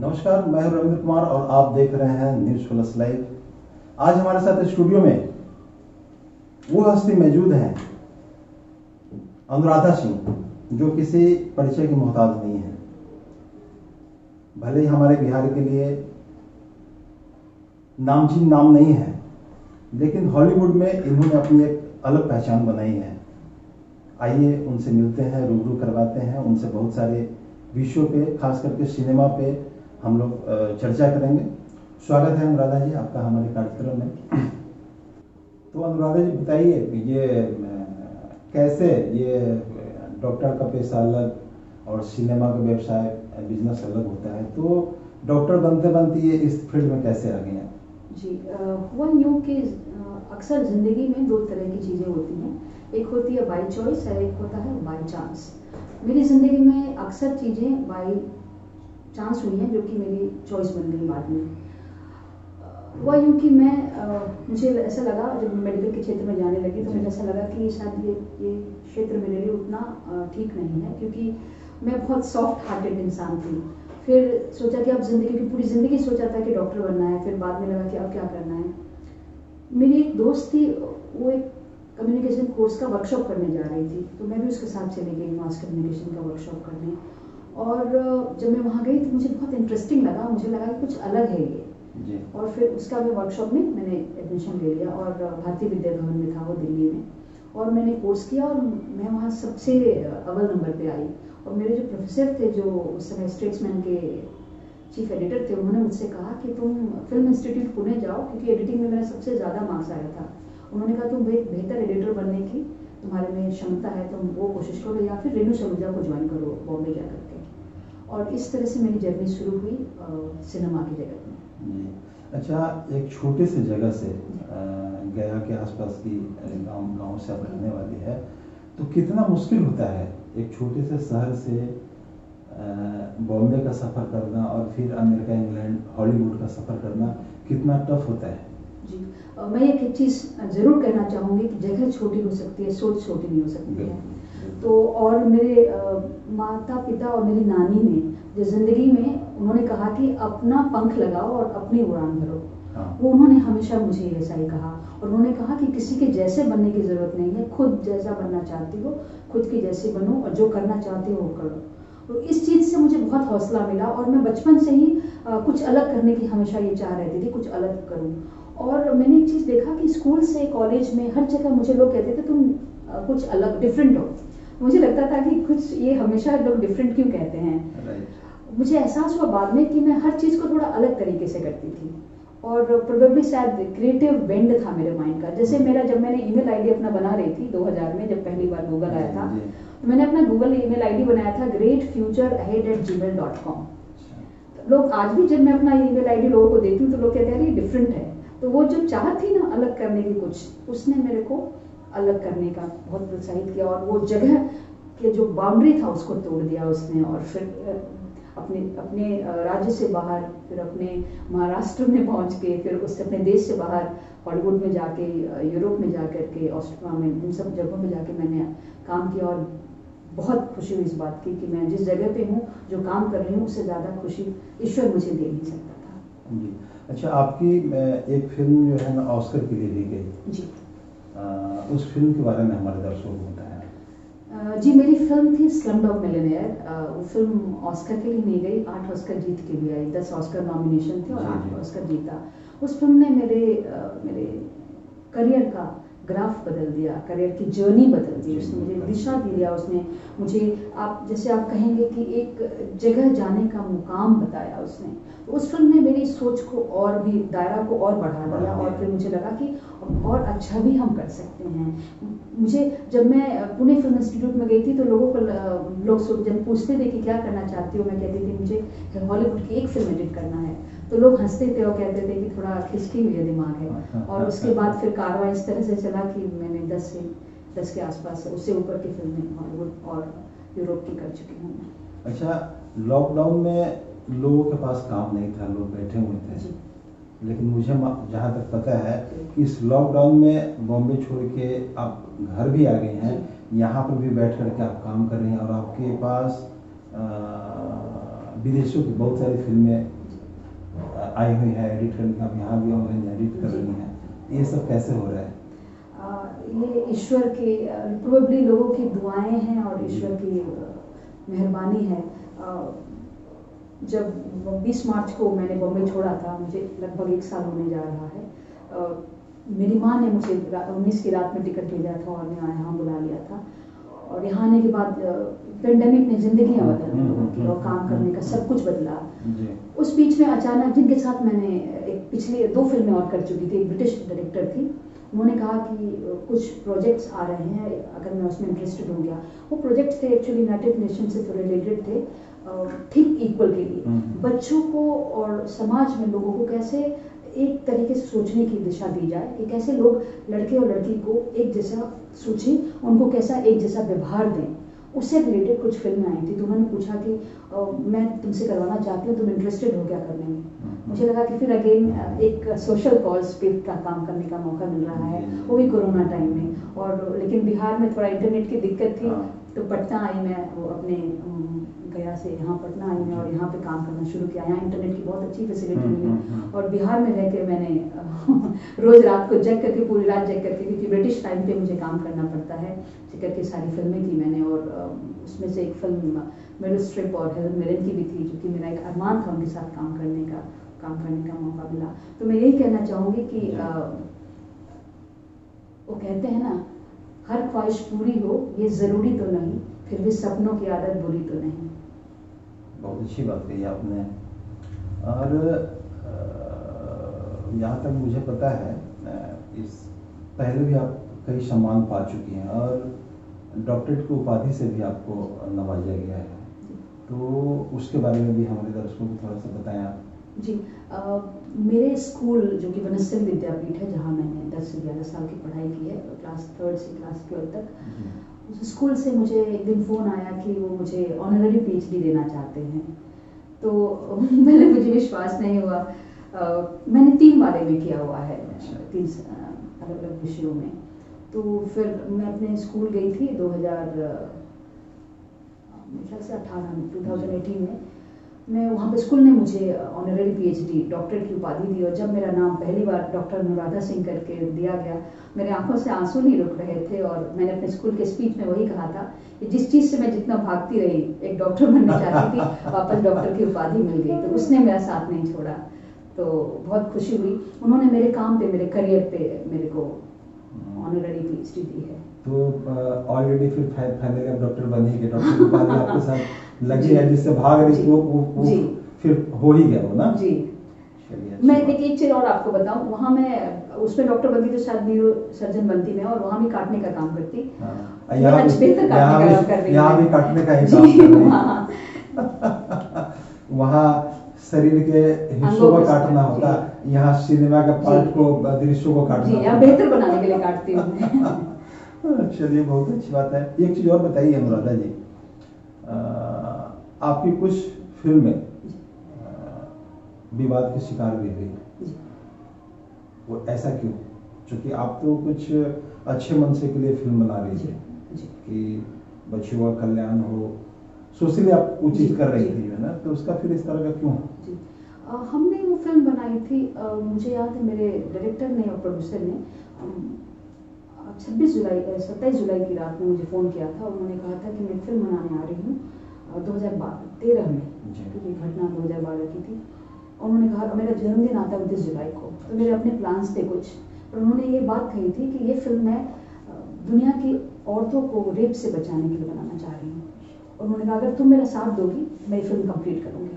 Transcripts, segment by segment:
नमस्कार, मैं हूं रविंद्र कुमार और आप देख रहे हैं न्यूज़ प्लस लाइव। आज हमारे साथ स्टूडियो में वो हस्ती मौजूद हैं, अनुराधा सिंह, जो किसी परिचय की मोहताज नहीं है। भले ही हमारे बिहार के लिए नामचीन नाम नहीं है, लेकिन हॉलीवुड में इन्होंने अपनी एक अलग पहचान बनाई है। आइए उनसे मिलते हैं, रूबरू करवाते हैं उनसे बहुत सारे विषयों पे, खास करके सिनेमा पे हम लोग चर्चा करेंगे। स्वागत है अनुराधा जी आपका हमारे कार्यक्रम में। तो अनुराधा जी बताइए, ये कैसे ये डॉक्टर का पेशा अलग और सिनेमा का व्यवसाय बिजनेस अलग होता है, तो डॉक्टर बनते बनते ये इस फील्ड में कैसे आ गए हैं? जी, हुआ यूँ कि अक्सर ज़िंदगी में दो तरह की चीज़ें होती हैं। एक होती है बाय चॉइस और एक होता है बाय चांस। मेरी ज़िंदगी में अक्सर चीज़ें बाय चांस हुई हैं जो कि मेरी चॉइस बन गई बाद में। हुआ यूँ कि मुझे ऐसा लगा, जब मैं मेडिकल के क्षेत्र में जाने लगी तो मुझे ऐसा लगा कि शायद ये क्षेत्र मेरे लिए उतना ठीक नहीं है, क्योंकि मैं बहुत सॉफ्ट हार्टेड इंसान थी। फिर सोचा कि अब ज़िंदगी की पूरी ज़िंदगी सोचा था कि डॉक्टर बनना है, फिर बाद में लगा कि अब क्या करना है। मेरी एक दोस्त थी, वो एक कम्युनिकेशन कोर्स का वर्कशॉप करने जा रही थी, तो मैं भी उसके साथ चली गई मास कम्युनिकेशन का वर्कशॉप करने। और जब मैं वहाँ गई तो मुझे बहुत इंटरेस्टिंग लगा, मुझे लगा कि कुछ अलग है ये जी। और फिर उसका मैं वर्कशॉप में मैंने एडमिशन ले लिया और भारतीय विद्या भवन में था वो, दिल्ली में। और मैंने कोर्स किया और मैं वहाँ सबसे अव्वल नंबर पे आई। और मेरे जो प्रोफेसर थे, जो उस समय स्टेट्समैन के चीफ एडिटर थे, उन्होंने मुझसे कहा कि तुम फिल्म इंस्टीट्यूट पुणे जाओ, क्योंकि एडिटिंग में मेरा सबसे ज़्यादा मार्क्स आया था। उन्होंने कहा तुम एक बेहतर एडिटर बनने की तुम्हारे में क्षमता है, तुम वो कोशिश करो, या फिर रेणु सलूजा को ज्वाइन करो बॉम्बे जा करके। और इस तरह से मेरी जर्नी शुरू हुई सिनेमा की जगत में। अच्छा, एक छोटे से जगह से गया के आसपास की गांव से आप रहने वाली है, तो कितना मुश्किल होता है एक छोटे से शहर से बॉम्बे का सफ़र करना और फिर अमेरिका, इंग्लैंड, हॉलीवुड का सफ़र करना कितना टफ होता है? जी, मैं एक चीज़ ज़रूर कहना चाहूँगी कि जगह छोटी हो सकती है, सोच छोटी नहीं हो सकती है। तो और मेरे माता पिता और मेरी नानी ने जो ज़िंदगी में उन्होंने कहा कि अपना पंख लगाओ और अपनी उड़ान भरो, वो उन्होंने हमेशा मुझे ऐसा ही कहा। और उन्होंने कहा कि किसी के जैसे बनने की ज़रूरत नहीं है, खुद जैसा बनना चाहती हो खुद की जैसी बनो और जो करना चाहती हो वो करो। तो इस चीज़ से मुझे बहुत हौसला मिला और मैं बचपन से ही कुछ अलग करने की हमेशा ये चाह रहती थी, कुछ अलग करूँ। और मैंने एक चीज़ देखा कि स्कूल से कॉलेज में हर जगह मुझे लोग कहते थे तुम कुछ अलग डिफरेंट हो। मुझे लगता था कि कुछ ये हमेशा लोग डिफरेंट क्यों कहते हैं। मुझे एहसास हुआ बाद में कि मैं हर चीज़ को थोड़ा अलग तरीके से करती थी और प्रोबेबली शायद क्रिएटिव बेंड था मेरे माइंड का। जैसे जब मैंने ईमेल आईडी अपना बना रही थी 2000 में, जब पहली बार गूगल आया था, तो मैंने अपना गूगल ईमेल आईडी बनाया था greatfutureahead@gmail.com। लोग आज भी जब मैं अपना ईमेल आईडी लोगों को देती हूँ तो लोग कहते हैं ये डिफरेंट है। तो वो जो चाह थी ना अलग करने की, कुछ उसने मेरे को अलग करने का बहुत प्रोत्साहित किया और वो जगह के जो बाउंड्री था उसको तोड़ दिया उसने। और फिर अपने राज्य से बाहर, फिर अपने महाराष्ट्र में पहुंच के, फिर उससे अपने देश से बाहर हॉलीवुड में जाके, यूरोप में जा कर के, ऑस्ट्रेलिया में, इन सब जगहों में जाके मैंने काम किया। और बहुत खुशी हुई इस बात की कि मैं जिस जगह पे हूँ, जो काम कर रही हूँ, उससे ज़्यादा खुशी ईश्वर मुझे दे नहीं सकता था जी। अच्छा, आपकी एक फिल्म जो है ना ऑस्कर के लिए दी गई जी, उस फिल्म के बारे में हमारे दर्शकों को बताएं। जी, मेरी फिल्म थी स्लमडॉग मिलियनेयर। वो फिल्म ऑस्कर के लिए नहीं गई, 8 ऑस्कर जीत के लिए आई। 10 ऑस्कर नॉमिनेशन थे और 8 ऑस्कर जीता। उस फिल्म ने मेरे करियर का ग्राफ बदल दिया, करियर की जर्नी बदल दी। उसने मुझे दिशा दिया, उसने मुझे आप कहेंगे कि एक जगह जाने का मुकाम बताया उसने। तो उस फिल्म ने मेरी सोच को और भी, दायरा को और बढ़ा दिया और फिर मुझे लगा कि और अच्छा भी हम कर सकते हैं। मुझे जब मैं पुणे फिल्म इंस्टीट्यूट में गई थी तो लोग जब पूछते थे कि क्या करना चाहती हो, मैं कहती थी मुझे हॉलीवुड की एक फिल्म एडिट करना है। तो लोग हंसते थे और कहते थे कि थोड़ा खिसकी हुई दिमाग है। और उसके बाद फिर कारवां इस तरह से चला कि मैंने 10 के आसपास, उससे ऊपर की फिल्में हॉलीवुड और यूरोप की कर चुकी हूँ। अच्छा, लॉकडाउन में लोगों के पास काम नहीं था, लोग बैठे हुए थे, लेकिन मुझे जहाँ तक पता है कि इस लॉकडाउन में बॉम्बे छोड़ के आप घर भी आ गए हैं, यहाँ पर भी बैठ कर के आप काम कर रहे हैं और आपके पास विदेशों की बहुत सारी फिल्में आई हुई है एडिट करने का, यहाँ भी ऑनलाइन एडिट कर रही हैं, ये सब कैसे हो रहा है? ये ईश्वर की प्रोबेबली लोगों की दुआएं हैं और ईश्वर की मेहरबानी है। जब 20 मार्च को मैंने बॉम्बे छोड़ा था, मुझे लगभग 1 साल होने जा रहा है, मेरी माँ ने मुझे 19 की रात में टिकट भेजा था और मैं यहाँ बुला लिया था। और यहाँ आने के बाद पेंडेमिक ने जिंदगियाँ बदल दी और काम करने का सब कुछ बदला। उस बीच में अचानक, जिनके साथ मैंने एक पिछले 2 फिल्में और कर चुकी थी, एक ब्रिटिश डायरेक्टर थी, उन्होंने कहा कि कुछ प्रोजेक्ट्स आ रहे हैं, अगर मैं उसमें इंटरेस्टेड हो गया। वो प्रोजेक्ट्स थे एक्चुअली यूनाइटेड नेशन से रिलेटेड थे, थिंक इक्वल के लिए, बच्चों को और समाज में लोगों को कैसे एक तरीके से सोचने की दिशा दी जाए कि कैसे लोग लड़के और लड़की को एक जैसा सोचें, उनको कैसा एक जैसा व्यवहार दें। उससे रिलेटेड कुछ फिल्में आई थी, तो उन्होंने पूछा कि मैं तुमसे करवाना चाहती हूँ, तुम इंटरेस्टेड हो क्या करने में? मुझे लगा कि फिर अगेन एक सोशल कॉज पे का काम करने का मौका मिल रहा है, वो भी कोरोना टाइम में। और लेकिन बिहार में थोड़ा इंटरनेट की दिक्कत थी, तो पटना आई मैं, वो अपने गया से यहाँ पटना आई मैं और यहाँ पे काम करना शुरू किया। यहाँ इंटरनेट की बहुत अच्छी फैसिलिटी मिली और बिहार में रह के मैंने रोज रात को जग करके, पूरी रात जग करके, क्योंकि ब्रिटिश टाइम पे मुझे काम करना पड़ता है, जग करके सारी फिल्में की मैंने। और उसमें से एक फिल्म मेरिल स्ट्रिप और हेलन मिरन की भी थी, जो कि मेरा एक अरमान था उनके साथ काम करने का मौका मिला। तो मैं यही कहना चाहूँगी कि वो कहते हैं ना, हर ख्वाहिश पूरी हो ये ज़रूरी तो नहीं, फिर भी सपनों की आदत बुरी तो नहीं। बहुत अच्छी बात कही आपने। और जहाँ तक मुझे पता है, इस पहले भी आप कई सम्मान पा चुकी हैं और डॉक्टरेट की उपाधि से भी आपको नवाजा गया है, तो उसके बारे में भी हमारे दर्शकों को थोड़ा सा बताएं आप। जी, मेरे स्कूल जो कि वनस्थली विद्यापीठ है, जहाँ मैंने 10 से 11 साल की पढ़ाई की है, क्लास 3 से क्लास 12 तक, उस स्कूल से मुझे एक दिन फ़ोन आया कि वो मुझे ऑनररी PhD देना चाहते हैं। तो पहले मुझे विश्वास नहीं हुआ। मैंने 3 बारे में किया हुआ है, 3 अलग अलग विषयों में। तो फिर मैं अपने स्कूल गई थी 2018 में। मैं वहाँ पे स्कूल ने मुझे ऑनररी PhD डॉक्टरेट की उपाधि दी। और जब मेरा नाम पहली बार डॉक्टर अनुराधा सिंह करके दिया गया, मेरे आंखों से आंसू नहीं रुक रहे थे। और मैंने अपने स्कूल के स्पीच में वही कहा था कि जिस चीज़ से मैं जितना भागती रही, एक डॉक्टर बनना चाहती थी, वापस डॉक्टर की उपाधि मिल गई, तो उसने मेरा साथ नहीं छोड़ा। तो बहुत खुशी हुई, उन्होंने मेरे काम पे, मेरे करियर पे मेरे को ऑनररी PhD दी है। तो ऑलरेडी फिर फाइनली आप डॉक्टर बनी के, डॉक्टर की उपाधि आपके साथ लगी है, जिससे भाग रही थी वो फिर हो ही गया वो ना जी। मैं एक चीज और आपको बताऊं, वहाँ मैं उसमें डॉक्टर बनती तो शायद न्यूरो सर्जन बनती मैं, और वहाँ भी काटने का काम करती। यहाँ भी काटने का ही काम वहाँ शरीर के हिस्सों को काटना होता, यहाँ सिनेमा के पार्ट को, दृश्यों को काटना, यहाँ बेहतर बनाने के लिए काटती हूँ। चलिए, बहुत अच्छी बात है। एक चीज और बताइए अनुराधा जी, आपकी कुछ फिल्में विवाद के शिकार भी हुई, वो ऐसा क्यों? क्योंकि आप तो कुछ अच्छे मनसे के लिए फिल्म बना रही थी कि बच्चों का कल्याण हो, सोशली आप वो चीज कर रही थी, है ना, तो उसका फिर इस तरह का क्यों? हमने वो फिल्म बनाई थी, मुझे याद है मेरे डायरेक्टर ने और प्रोड्यूसर ने 27 जुलाई की रात में मुझे फ़ोन किया था। उन्होंने कहा था कि मैं फिल्म बनाने आ रही हूँ 2013 में, क्योंकि घटना 2012 की थी। उन्होंने कहा, मेरा जन्मदिन आता है 29 जुलाई को, तो मेरे अपने प्लान्स थे कुछ, पर उन्होंने ये बात कही थी कि ये फिल्म मैं दुनिया की औरतों को रेप से बचाने के लिए बनाना चाह रही हूँ। और उन्होंने कहा, अगर तुम मेरा साथ दोगी, मैं ये फिल्म कंप्लीट करूँगी।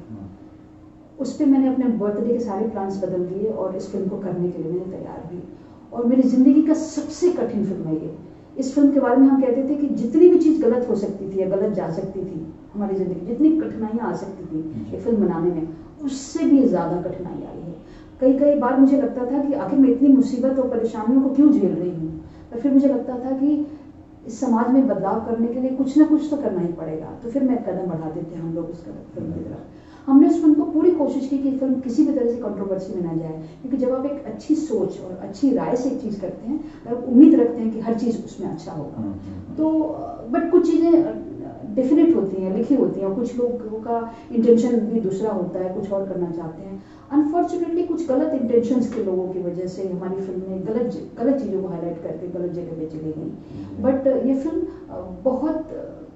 उस पर मैंने अपने बर्थडे के सारे प्लान्स बदल दिए और इस फिल्म को करने के लिए मैंने तैयार हुई। और मेरी ज़िंदगी का सबसे कठिन फिल्म है ये। इस फिल्म के बारे में हम कहते थे कि जितनी भी चीज़ गलत हो सकती थी या गलत जा सकती थी हमारी ज़िंदगी, जितनी कठिनाइयाँ आ सकती थी ये फिल्म बनाने में, उससे भी ज़्यादा कठिनाई आई है। कई बार मुझे लगता था कि आखिर मैं इतनी मुसीबत और परेशानियों को क्यों झेल रही हूँ, पर फिर मुझे लगता था कि इस समाज में बदलाव करने के लिए कुछ ना कुछ तो करना ही पड़ेगा। तो फिर मैं कदम बढ़ाते थे हम लोग उस फिल्म की तरफ। हमने उस फिल्म को पूरी कोशिश की कि फिल्म किसी भी तरह से कंट्रोवर्सी में ना जाए, क्योंकि जब आप एक अच्छी सोच और अच्छी राय से एक चीज़ करते हैं तो आप उम्मीद रखते हैं कि हर चीज़ उसमें अच्छा होगा। तो बट कुछ चीज़ें डेफिनेट होती हैं, लिखी होती हैं, और कुछ लोगों का इंटेंशन भी दूसरा होता है, कुछ और करना चाहते हैं। अनफॉर्चुनेटली कुछ गलत इंटेंशंस के लोगों की वजह से हमारी फिल्म में गलत चीज़ों को हाईलाइट करके गलत जगह पे चली गई। बट ये फिल्म बहुत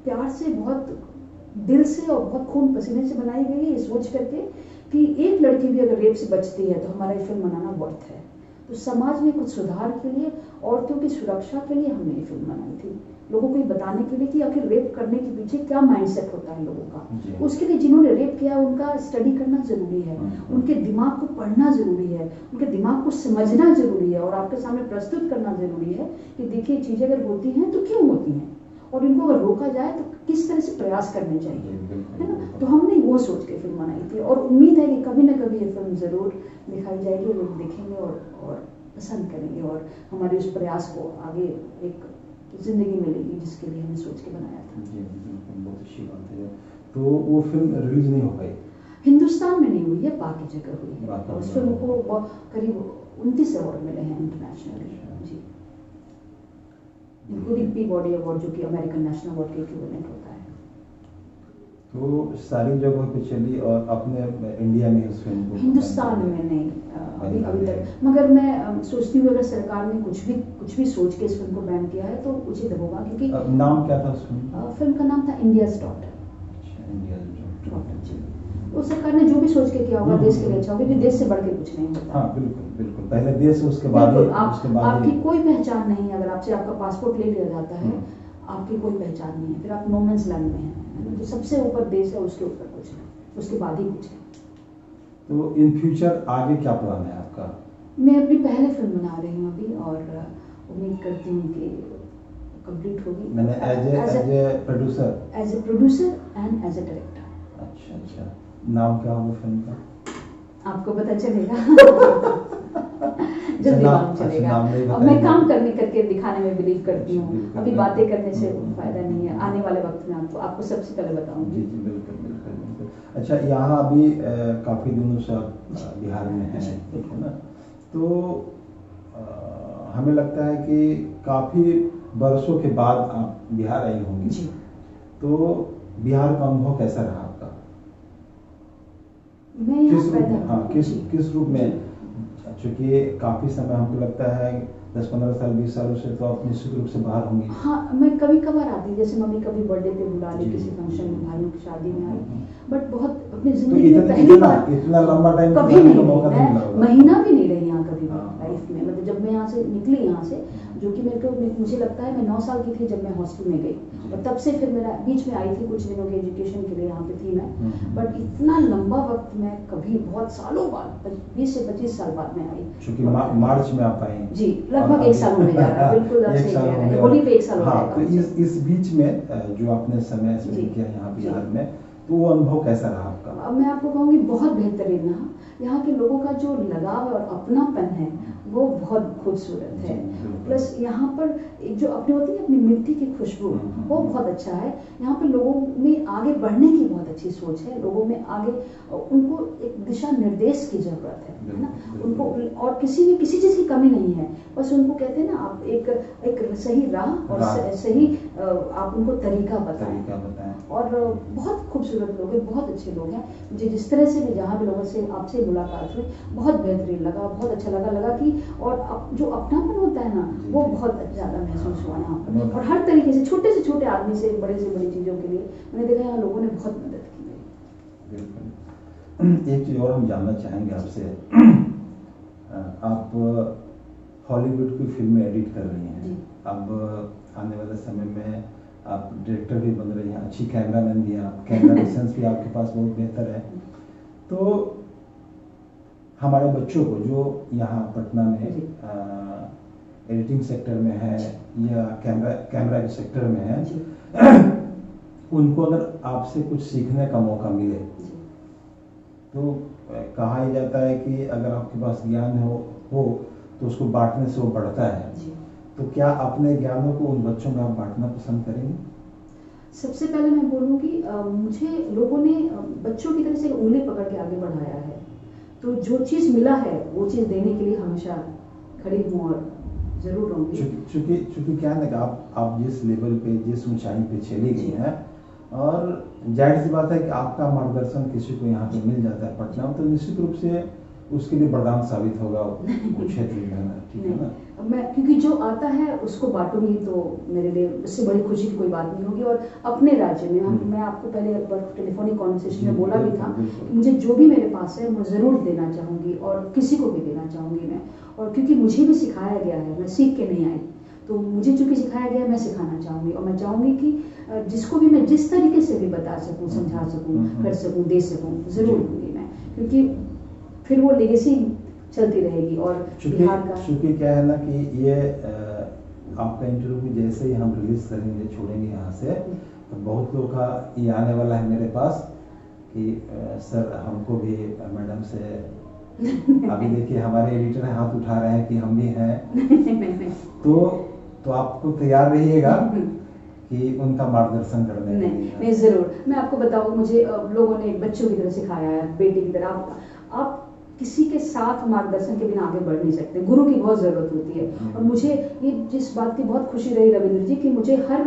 प्यार से, बहुत दिल से और बहुत खून पसीने से बनाई गई है, ये सोच करके कि एक लड़की भी अगर रेप से बचती है तो हमारा ये फिल्म बनाना वर्थ है। तो समाज में कुछ सुधार के लिए, औरतों की सुरक्षा के लिए हमने ये फिल्म बनाई थी, लोगों को ये बताने के लिए कि आखिर रेप करने के पीछे क्या माइंडसेट होता है लोगों का। उसके लिए जिन्होंने रेप किया उनका स्टडी करना जरूरी है, उनके दिमाग को पढ़ना जरूरी है, उनके दिमाग को समझना जरूरी है और आपके सामने प्रस्तुत करना जरूरी है कि देखिए चीजें अगर होती हैं तो क्यों होती हैं और इनको अगर रोका जाए तो किस तरह से प्रयास करने चाहिए, है ना। तो हमने वो सोच के फिल्म बनाई थी और उम्मीद है कि कभी ना कभी ये फिल्म जरूर दिखाई जाएगी, लोग देखेंगे और पसंद करेंगे और हमारे उस प्रयास को आगे एक जिंदगी मिलेगी जिसके लिए हमने सोच के बनाया था। जी बिल्कुल, बहुत अच्छी बात है। तो वो फिल्म रिलीज नहीं हो पाई? हिंदुस्तान में नहीं हुई है, बाकी जगह हुई है। उस फिल्म को करीब 29 अवार्ड मिले हैं इंटरनेशनली। जी, इंक्लूडिंग पीबॉडी अवार्ड जो कि अमेरिकन नेशनल अवार्ड के इक्विवेलेंट होता है। तो सारी जगहों पे चली और अपने इंडिया में इस फिल्म को? हिंदुस्तान में नहीं अभी तक, मगर मैं सोचती हूँ अगर सरकार ने कुछ भी सोच के इस फिल्म को बैन किया है तो उचित होगा, क्योंकि नाम क्या था उस फिल्म? फिल्म का नाम था इंडियाज डॉटर। तो सरकार ने जो भी सोच के किया होगा देश के लिए अच्छा होगा, क्योंकि देश से बढ़ के कुछ नहीं होता। हाँ बिल्कुल बिल्कुल, पहले देश उसके बाद आपकी कोई पहचान नहीं है। अगर आपसे आपका पासपोर्ट ले लिया जाता है, आपकी कोई पहचान नहीं है, फिर आप नो मैंस लैंड में हैं। तो सबसे ऊपर देश है, उसके ऊपर कुछ है, उसके बाद ही कुछ है। तो इन फ्यूचर आगे क्या प्लान है आपका? मैं अपनी पहले फिल्म बना रही हूँ अभी और उम्मीद करती हूँ कि कंप्लीट होगी। मैंने as a producer and as a director. अच्छा, नाम क्या होगा फिल्म का? आपको पता चलेगा जल्दी मालूम चलेगा। और मैं काम करके दिखाने में बिलीव करती हूँ, अभी बातें करने से फायदा नहीं है। आने वाले वक्त में आपको सबसे पहले बताऊंगी। जी बिल्कुल। अच्छा, यहाँ अभी काफी दिनों से आप बिहार में हैं, ठीक है ना। तो हमें लगता है कि काफी बरसों के बाद आप बिहार आई होंगी जी। तो बिहार का अनुभव कैसा रहा आपका? किस रूप में? चूंकि काफी समय हमको लगता है 10-15 साल 20 सालों से तो आप निश्चित रूप से बाहर होंगी। हाँ, मैं कभी कभार आती, जैसे मम्मी कभी बर्थडे पे बुला ली, किसी फंक्शन में, भाइयों की शादी में आई, बट बहुत अपनी जिंदगी में पहली बार इतना लंबा टाइम कभी नहीं, महीना भी नहीं रही यहाँ कभी लाइफ में। मतलब जब मैं यहाँ से निकली, यहाँ से जो कि मुझे लगता है मैं 9 साल की थी जब मैं हॉस्टल में गई, और तब से फिर मेरा बीच में आई थी कुछ दिनों के एजुकेशन के लिए, यहाँ पे थी मैं। बट इतना लंबा वक्त मैं कभी, बहुत सालों बाद, 20 से 25 साल बाद में आई। क्योंकि मार्च में आप आई जी, लगभग 1 साल होने जा रहा है। बिल्कुल आप सही कह रहे हैं, होली पे 1 साल हो जाएगा। तो इस बीच में जो आपने समय स्पेंड किया यहाँ बिहार में, तो वो अनुभव कैसा रहा आपका? मैं आपको कहूँगी बहुत बेहतरीन रहा। यहाँ के लोगों का जो लगाव और अपनापन है वो बहुत खूबसूरत है। प्लस यहाँ पर एक जो अपनी होती है अपनी मिट्टी की खुशबू, वो बहुत अच्छा है। यहाँ पर लोगों में आगे बढ़ने की बहुत अच्छी सोच है, लोगों में आगे, उनको एक दिशा निर्देश की जरूरत है ना। उनको और किसी चीज़ की कमी नहीं है, बस उनको कहते हैं ना, आप एक सही राह और सही आप उनको तरीका बताएं। और बहुत खूबसूरत लोग हैं, बहुत अच्छे लोग हैं। मुझे जिस तरह से भी जहाँ भी लोगों से आपसे मुलाकात हुई बहुत बेहतरीन लगा, बहुत अच्छा लगा कि और जो अपनापन होता है ना, वो बहुत ज़्यादा महसूस हुआ यहाँ पर। और हर तरीके से छोटे आदमी से बड़ी चीज़ों के लिए मैंने देखा यहाँ लोगों ने बहुत मदद की है। बिल्कुल। एक चीज़ और हम जानना चाहेंगे आपसे, आप हॉलीवुड की फिल्में एडिट कर रही हैं, अब आने वाले समय में आप डायरेक्टर भी बन रही हैं, अच्छी कैमरामैन भी हैं आप, कैमरा सेंस भी आपके पास बहुत बेहतर है। तो हमारे बच्चों को जो यहाँ पटना में एडिटिंग सेक्टर में है या कैमरा के सेक्टर में है, उनको अगर आपसे कुछ सीखने का मौका मिले, तो कहा ही जाता है कि अगर आपके पास ज्ञान हो तो उसको बांटने से वो बढ़ता है। तो क्या अपने ज्ञानों को उन बच्चों में आप बांटना पसंद करेंगे? सबसे पहले मैं बोलूँगी, मुझे लोगों ने बच्चों की तरह से उंगली पकड़ के आगे बढ़ाया है, तो जो चीज़ मिला है वो चीज़ देने के लिए हमेशा खड़ी हूँ और जरूर रहूँगी। चूंकि क्या है ना, आप जिस लेवल पे, जिस ऊंचाई पे चली गई हैं, और जाहिर सी बात है कि आपका मार्गदर्शन किसी को यहाँ पे मिल जाता है पटना में, तो निश्चित रूप से उसके लिए वरदान साबित होगा वो क्षेत्र में, ठीक है ना। मैं क्योंकि जो आता है उसको बांटूंगी तो मेरे लिए उससे बड़ी खुशी की कोई बात नहीं होगी। और अपने राज्य में मैं आपको पहले एक बार टेलीफोनिक कॉन्वर्सेशन में बोला भी था कि मुझे जो भी मेरे पास है मैं ज़रूर देना चाहूँगी और किसी को भी देना चाहूँगी मैं। और क्योंकि मुझे भी सिखाया गया है, मैं सीख के नहीं आई, तो मुझे चूँकि सिखाया गया है मैं सिखाना चाहूँगी। और मैं चाहूँगी कि जिसको भी मैं जिस तरीके से भी बता सकूँ, समझा सकूँ, कर सकूँ, दे सकूँ, ज़रूर दूँगी मैं, क्योंकि फिर वो लेगेसी चलती रहेगी। और बिहार का चूँकि क्या है ना कि ये आपका इंटरव्यू जैसे ही हम रिलीज करेंगे, छोड़ेंगे यहाँ से, तो बहुत लोगों का ये आने वाला है मेरे पास कि सर हमको भी मैडम से अभी देखिए हमारे एडिटर हाथ उठा रहे हैं कि हम भी हैं तो आपको तैयार रहिएगा कि उनका मार्गदर्शन करने के लिए। नहीं जरूर, मैं आपको बताऊँ, मुझे लोगों ने बच्चों की तरह सिखाया है, बेटी की तरह। आप किसी के साथ मार्गदर्शन के बिना आगे बढ़ नहीं सकते, गुरु की बहुत जरूरत होती है। और मुझे ये जिस बात की बहुत खुशी रही रविंद्र जी कि मुझे हर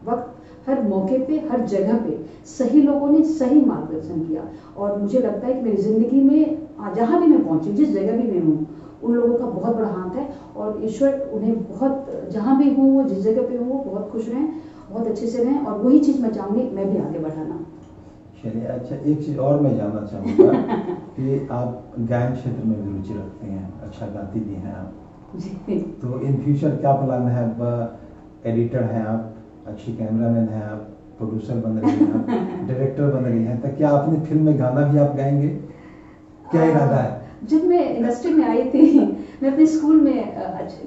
वक्त, हर मौके पे, हर जगह पे सही लोगों ने सही मार्गदर्शन किया। और मुझे लगता है कि मेरी जिंदगी में जहाँ भी मैं पहुंची, जिस जगह भी मैं हूँ, उन लोगों का बहुत बड़ा हाथ है। और ईश्वर उन्हें बहुत, जहाँ भी हूँ वो, जिस जगह पे हूँ, बहुत खुश रहें, बहुत अच्छे से रहें। और वही चीज़ मैं चाहूँगी मैं भी आगे बढ़ाना। चलिए, अच्छा एक चीज़ और मैं जानना चाहूँगा कि आप गायन क्षेत्र में भी रुचि रखते हैं, अच्छा गाती भी हैं आप जी। तो इन फ्यूचर क्या प्लान है? एडिटर हैं आप, अच्छी कैमरामैन हैं आप, प्रोड्यूसर बन रही हैं आप, डायरेक्टर बन रही हैं, तो क्या अपनी फिल्म में गाना भी आप गाएंगे? क्या इरादा है? जब मैं इंडस्ट्री में आई थी मैं अपने स्कूल में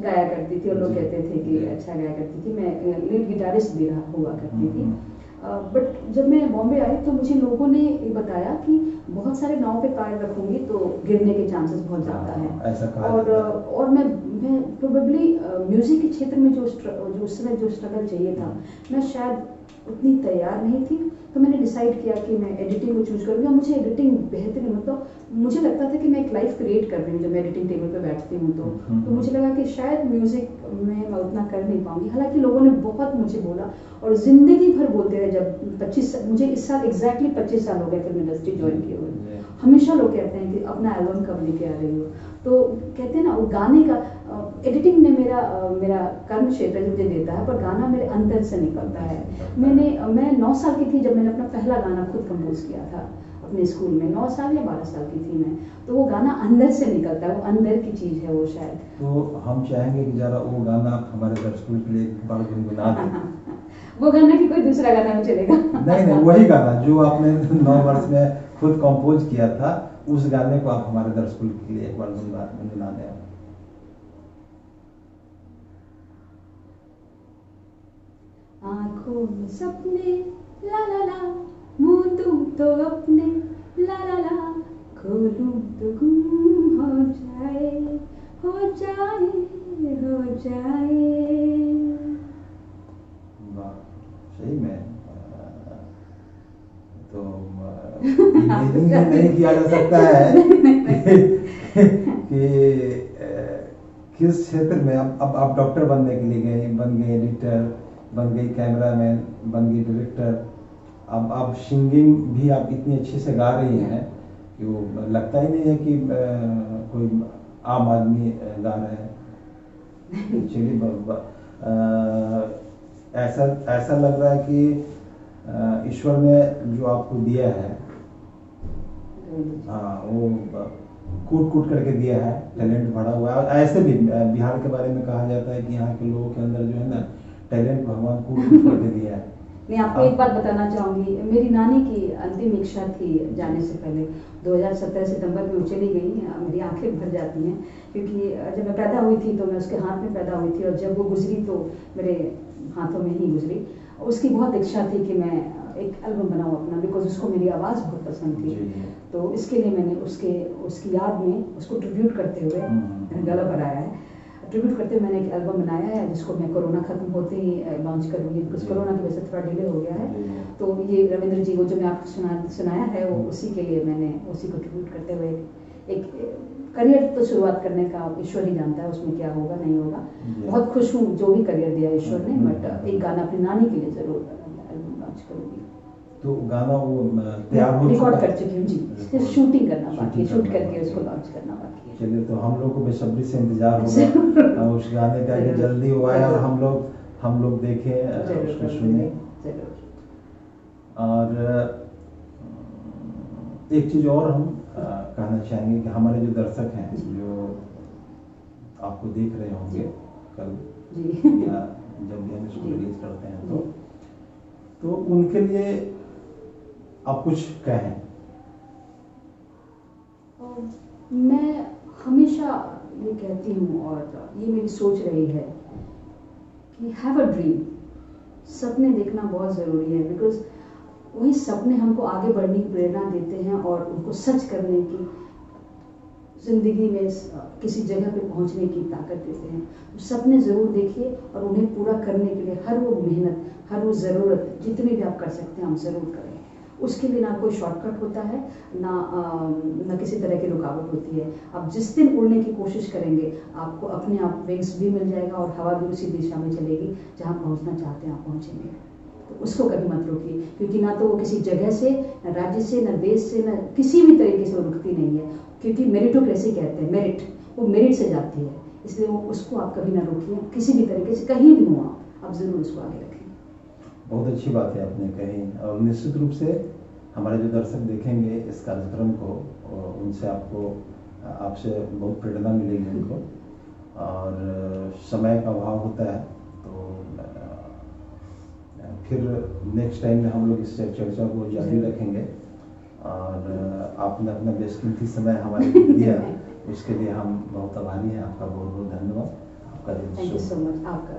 गाया करती थी और लोग कहते थे कि अच्छा गाया करती थी। मैं लीड गिटारिस्ट भी हुआ करती थी। बट जब मैं बॉम्बे आई तो मुझे लोगों ने बताया कि बहुत सारे नाव पे पैर रखूंगी तो गिरने के चांसेस बहुत ज़्यादा हैं। ऐसा कहा और मैं प्रोबेबली म्यूज़िक के क्षेत्र में जो उस समय जो स्ट्रगल चाहिए था, मैं शायद उतनी तैयार नहीं थी। तो मैंने डिसाइड किया कि मैं एडिटिंग को चूज करूँगी। मुझे एडिटिंग बेहतरीन, मतलब मुझे लगता था कि मैं एक लाइफ क्रिएट कर रही हूँ जब मैं एडिटिंग टेबल पे बैठती हूँ। तो मुझे लगा कि शायद म्यूज़िक में मैं उतना कर नहीं पाऊंगी। हालांकि लोगों ने बहुत मुझे बोला और ज़िंदगी भर बोलते रहे। जब 25, मुझे इस साल एग्जैक्टली 25 साल हो गए फिल्म इंडस्ट्री ज्वाइन किए हुए, हमेशा लोग कहते हैं कि अपना एल्बम कब लेके आ रही हो। तो कहते हैं ना, वो गाने का एडिटिंग ने मेरा कर्म क्षेत्र मुझे देता है, पर गाना मेरे अंदर से निकलता है। मैं 9 साल की थी जब मैंने अपना पहला गाना खुद कंपोज किया था अपने स्कूल में। 9 साल या 12 साल की थी मैं। तो वो गाना अंदर से निकलता है, वो अंदर की चीज़ है वो शायद। तो हम चाहेंगे कि जरा वो गाना आप हमारे दर्शकों के लिए एक बार गुनगुना दें। वो गाना कि कोई दूसरा गाना में चलेगा? नहीं, वही गाना जो आपने 9 वर्ष में खुद कंपोज किया था, उस गाने को आप हमारे दर्शकों के लिए एक बार गुनगुना दें। आँखों में सपने ला ला ला, मूंदूं तो अपने ला ला ला, खोलूं तो गुम हो जाए, हो जाए, हो जाए। वाह, सही में तो नहीं किया जा सकता है कि किस क्षेत्र में अब आप डॉक्टर बनने के लिए गए, बन गए एडिटर, बन गई कैमरामैन, बन गई डायरेक्टर, अब आप सिंगिंग भी आप इतनी अच्छे से गा रही हैं कि वो लगता ही नहीं है कि कोई आम आदमी गा रहा है। चलिए, ऐसा लग रहा है कि ईश्वर ने जो आपको दिया है, हाँ, वो कूट कूट करके दिया है, टैलेंट भरा हुआ है। ऐसे भी बिहार के बारे में कहा जाता है कि यहाँ के लोगों के अंदर जो है ना, टैलेंट भगवान कूट कूट करके दिया है। मैं आपको एक बात बताना चाहूँगी। मेरी नानी की अंतिम इच्छा थी जाने से पहले, 2017 सितंबर में वो चली गई। मेरी आंखें भर जाती हैं क्योंकि जब मैं पैदा हुई थी तो मैं उसके हाथ में पैदा हुई थी, और जब वो गुजरी तो मेरे हाथों में ही गुजरी। उसकी बहुत इच्छा थी कि मैं एक एल्बम बनाऊँ अपना, बिकॉज उसको मेरी आवाज़ बहुत पसंद थी। तो इसके लिए मैंने उसकी याद में उसको ट्रिब्यूट करते हुए, मैंने गला बनाया है, ट्रिब्यूट करते हुए मैंने एक एल्बम बनाया है जिसको मैं कोरोना खत्म होते ही लॉन्च करूँगी, बिकॉज कोरोना की वजह से थोड़ा डिले हो गया है। तो ये रविंद्र जी को जो मैं आपको सुनाया है वो उसी के लिए मैंने उसी को ट्रिब्यूट करते हुए एक करियर तो शुरुआत करने का ईश्वर ही जानता है उसमें क्या होगा नहीं होगा। बहुत खुश हूँ जो भी करियर दिया ईश्वर ने, बट एक गाना अपनी नानी के लिए जरूर एल्बम लॉन्च करूँगी। तो गाना वो तैयार हो रिकॉर्ड चुका कर है? चुकी हूँ जी, सिर्फ Record- शूटिंग करना बाकी है, शूटिंग शूट करना करके बाकी उसको है। लॉन्च करना बाकी है। चलिए, तो हम लोग को बेसब्री से इंतजार होगा जरूर। उस गाने का कि जरूर, जल्दी वो आए और जरूर। हम लोग देखें, जरूर उसको जरूर सुने। जरूर। और एक चीज और हम कहना चाहेंगे कि हमारे जो दर्शक हैं, जो आपको देख रहे होंगे कल जी या जब भी हम इसको जी। रिलीज करते हैं, जी। तो उनके लिए आप कुछ कहें। मैं हमेशा ये कहती हूँ और ये मेरी सोच रही है कि हैव अ ड्रीम, सपने देखना बहुत ज़रूरी है, बिकॉज वही सपने हमको आगे बढ़ने की प्रेरणा देते हैं और उनको सच करने की, ज़िंदगी में किसी जगह पे पहुंचने की ताकत देते हैं। तो सपने ज़रूर देखिए और उन्हें पूरा करने के लिए हर वो मेहनत, हर वो ज़रूरत जितनी भी आप कर सकते हैं आप ज़रूर करें। उसके लिए ना कोई शॉर्टकट होता है, ना किसी तरह की रुकावट होती है। आप जिस दिन उड़ने की कोशिश करेंगे आपको अपने आप विंग्स भी मिल जाएगा और हवा भी उसी दिशा में चलेगी जहाँ पहुँचना चाहते हैं आप पहुँचेंगे। तो उसको कभी मत रोकिए, क्योंकि ना तो वो किसी जगह से, न राज्य से, न देश से, न किसी भी तरीके से वो रुकती नहीं है, क्योंकि मेरिटोक्रेसी कहते हैं, मेरिट, वो मेरिट से जाती है। इसलिए वो उसको आप कभी ना रोकिए, किसी भी तरीके से, कहीं भी हो आप ज़रूर उसको आगे रखें। बहुत अच्छी बात है आपने कही, और निश्चित रूप से हमारे जो दर्शक देखेंगे इस कार्यक्रम को, उनसे आपसे बहुत प्रेरणा मिलेगी उनको। और समय का अभाव होता है, तो फिर नेक्स्ट टाइम में हम लोग इस चर्चा को जारी रखेंगे। और आपने अपना बेशकीमती समय हमारे को दिया, उसके लिए हम बहुत आभारी हैं। आपका बहुत बहुत धन्यवाद। आपका दिन शुभ हो। Thank you so much. आपका